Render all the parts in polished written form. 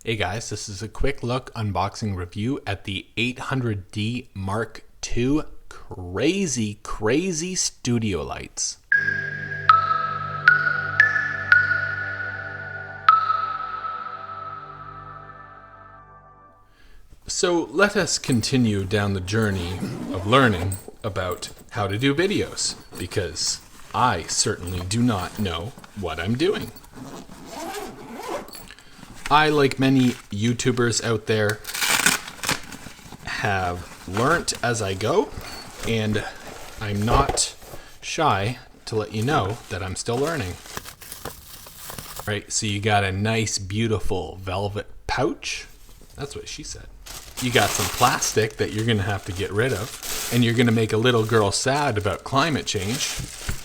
Hey guys, this is a quick look unboxing review at the 800D Mark II crazy studio lights. So let us continue down the journey of learning about how to do videos, because I certainly do not know what I'm doing. I, like many YouTubers out there, have learnt as I go, and I'm not shy to let you know that I'm still learning. All right, so you got a nice, beautiful velvet pouch. That's what she said. You got some plastic that you're gonna have to get rid of, and you're gonna make a little girl sad about climate change,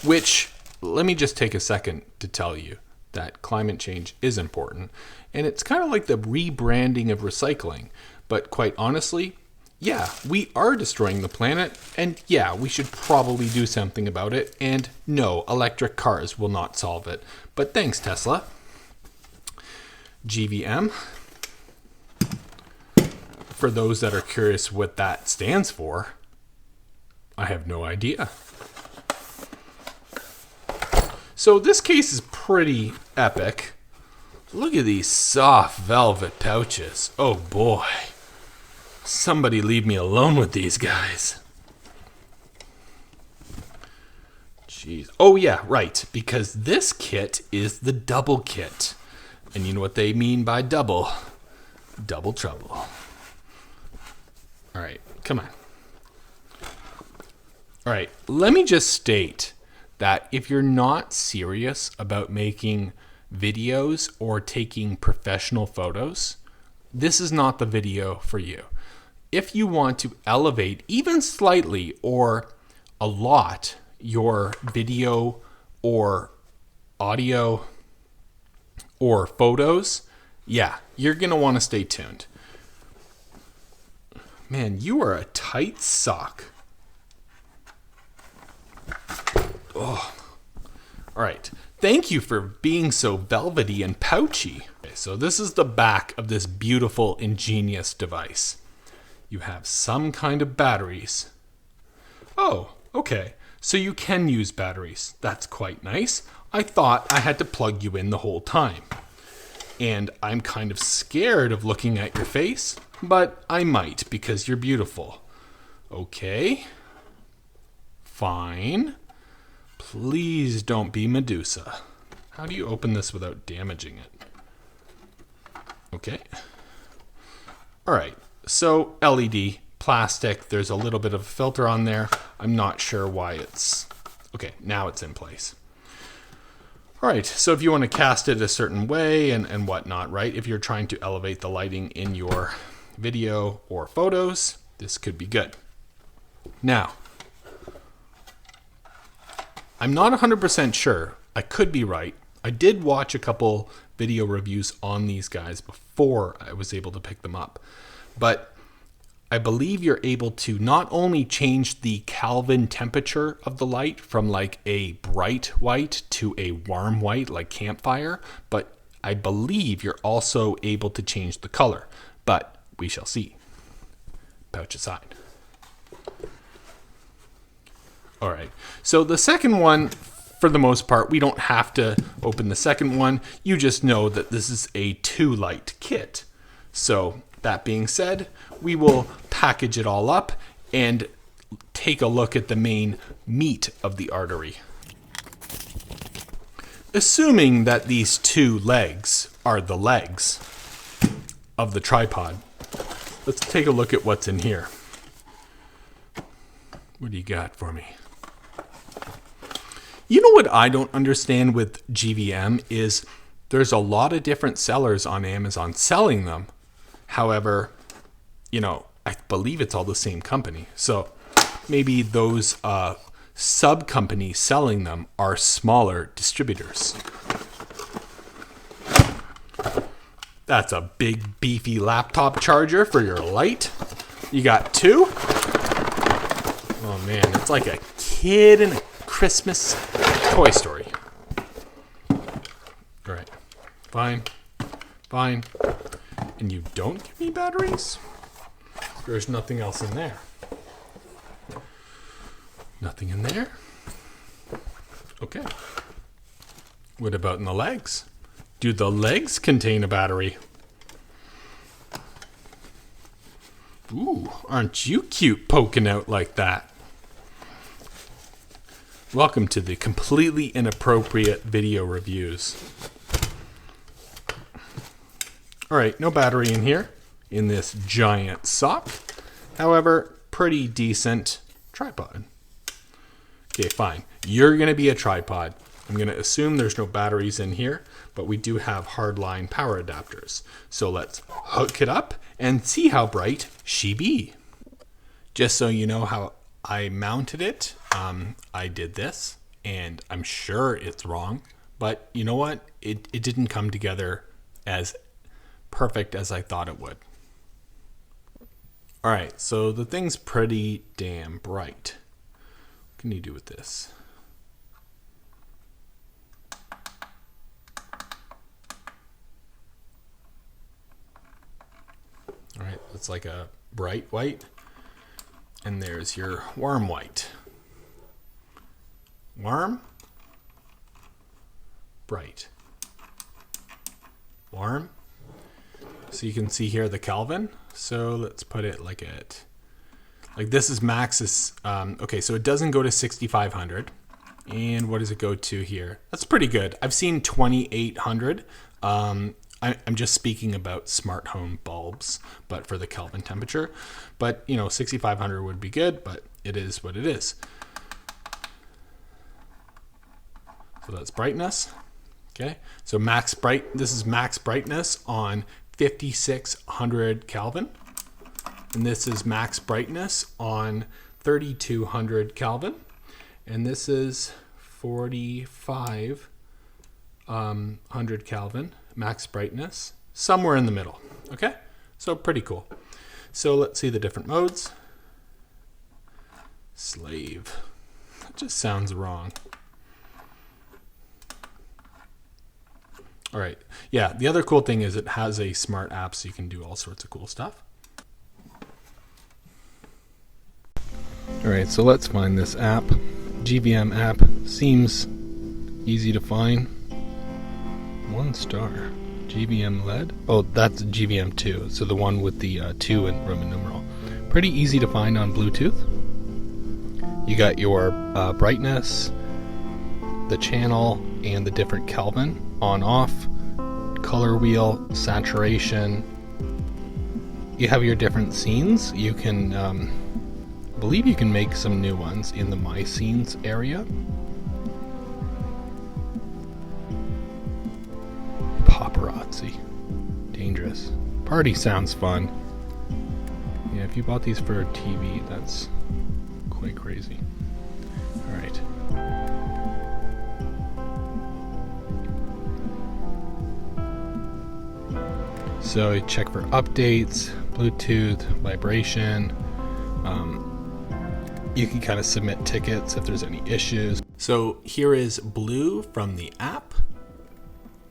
which, let me just take a second to tell you that climate change is important. And it's kind of like the rebranding of recycling. But quite honestly, yeah, we are destroying the planet. And yeah, we should probably do something about it. And no, electric cars will not solve it. But thanks, Tesla. GVM. For those that are curious what that stands for, I have no idea. So this case is pretty epic. Look at these soft velvet pouches. Oh boy. Somebody leave me alone with these guys. Jeez. Oh yeah, right. Because this kit is the double kit. And you know what they mean by double? Double trouble. Alright, come on. Alright, let me just state that if you're not serious about making videos or taking professional photos, this is not the video for you. If you want to elevate even slightly or a lot your video or audio or photos, yeah, you're gonna want to stay tuned. Man, you are a tight sock. Oh. All right. Thank you for being so velvety and pouchy. Okay, so this is the back of this beautiful, ingenious device. You have some kind of batteries. Oh, okay. So you can use batteries. That's quite nice. I thought I had to plug you in the whole time. And I'm kind of scared of looking at your face, but I might because you're beautiful. Okay. Fine. Please don't be Medusa. How do you open this without damaging it? Okay. All right. So LED, plastic. There's a little bit of a filter on there. I'm not sure why it's... Okay, now it's in place. All right. So if you want to cast it a certain way and whatnot, right? If you're trying to elevate the lighting in your video or photos, this could be good. Now, I'm not 100% sure. I could be right. I did watch a couple video reviews on these guys before I was able to pick them up. But I believe you're able to not only change the Kelvin temperature of the light from like a bright white to a warm white like campfire, but I believe you're also able to change the color. But we shall see. Pouch aside. All right, so the second one, for the most part, we don't have to open the second one. You just know that this is a 2-light kit. So that being said, we will package it all up and take a look at the main meat of the artery. Assuming that these 2 legs are the legs of the tripod, let's take a look at what's in here. What do you got for me? You know what I don't understand with GVM is there's a lot of different sellers on Amazon selling them. However, you know, I believe it's all the same company. So maybe those sub-companies selling them are smaller distributors. That's a big, beefy laptop charger for your light. You got 2? Oh man, it's like a kid in a Christmas Toy Story. All right, fine. and you don't give me batteries? There's nothing else in there. Nothing in there? Okay. What about in the legs? Do the legs contain a battery? Ooh, aren't you cute poking out like that? Welcome to the completely inappropriate video reviews. All right, no battery in here in this giant sock. However, pretty decent tripod. Okay, fine. You're going to be a tripod. I'm going to assume there's no batteries in here, but we do have hardline power adapters. So let's hook it up and see how bright she be. Just so you know how I mounted it, I did this, and I'm sure it's wrong, but you know what? It didn't come together as perfect as I thought it would. All right, so the thing's pretty damn bright. What can you do with this? All right, it's like a bright white, and there's your warm white. Warm, bright, warm. So you can see here the Kelvin. So let's put it like this is max. Okay, so it doesn't go to 6,500. And what does it go to here? That's pretty good. I've seen 2,800. I'm just speaking about smart home bulbs, but for the Kelvin temperature. But, 6,500 would be good, but it is what it is. So that's brightness. Okay, so this is max brightness on 5,600 Kelvin. And this is max brightness on 3,200 Kelvin. And this is 4,500 Kelvin, max brightness, somewhere in the middle. Okay, so pretty cool. So let's see the different modes. Slave. That just sounds wrong. All right. Yeah, the other cool thing is it has a smart app, so you can do all sorts of cool stuff. All right, so let's find this app. GVM app seems easy to find. 1 star. GVM LED. Oh, that's GVM 2. So the one with the 2 in Roman numeral. Pretty easy to find on Bluetooth. You got your brightness, the channel, and the different Kelvin on off, color wheel, saturation. You have your different scenes. You can I believe you can make some new ones in the My Scenes area. Paparazzi. Dangerous. Party sounds fun. Yeah, if you bought these for a TV, that's quite crazy. All right. So you check for updates, Bluetooth, vibration. You can kind of submit tickets if there's any issues. So here is blue from the app.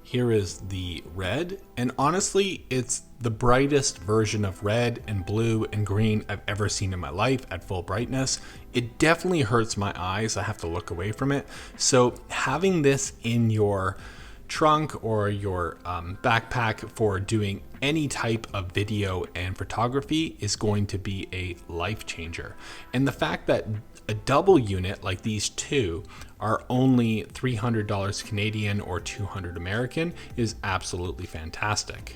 Here is the red. And honestly, it's the brightest version of red and blue and green I've ever seen in my life at full brightness. It definitely hurts my eyes. I have to look away from it. So having this in your trunk or your backpack for doing any type of video and photography is going to be a life changer. And the fact that a double unit like these two are only $300 Canadian or $200 American is absolutely fantastic.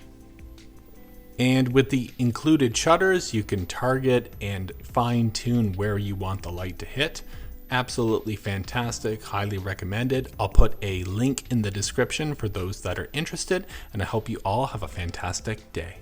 And with the included shutters, you can target and fine tune where you want the light to hit. Absolutely fantastic, highly recommended. I'll put a link in the description for those that are interested, and I hope you all have a fantastic day.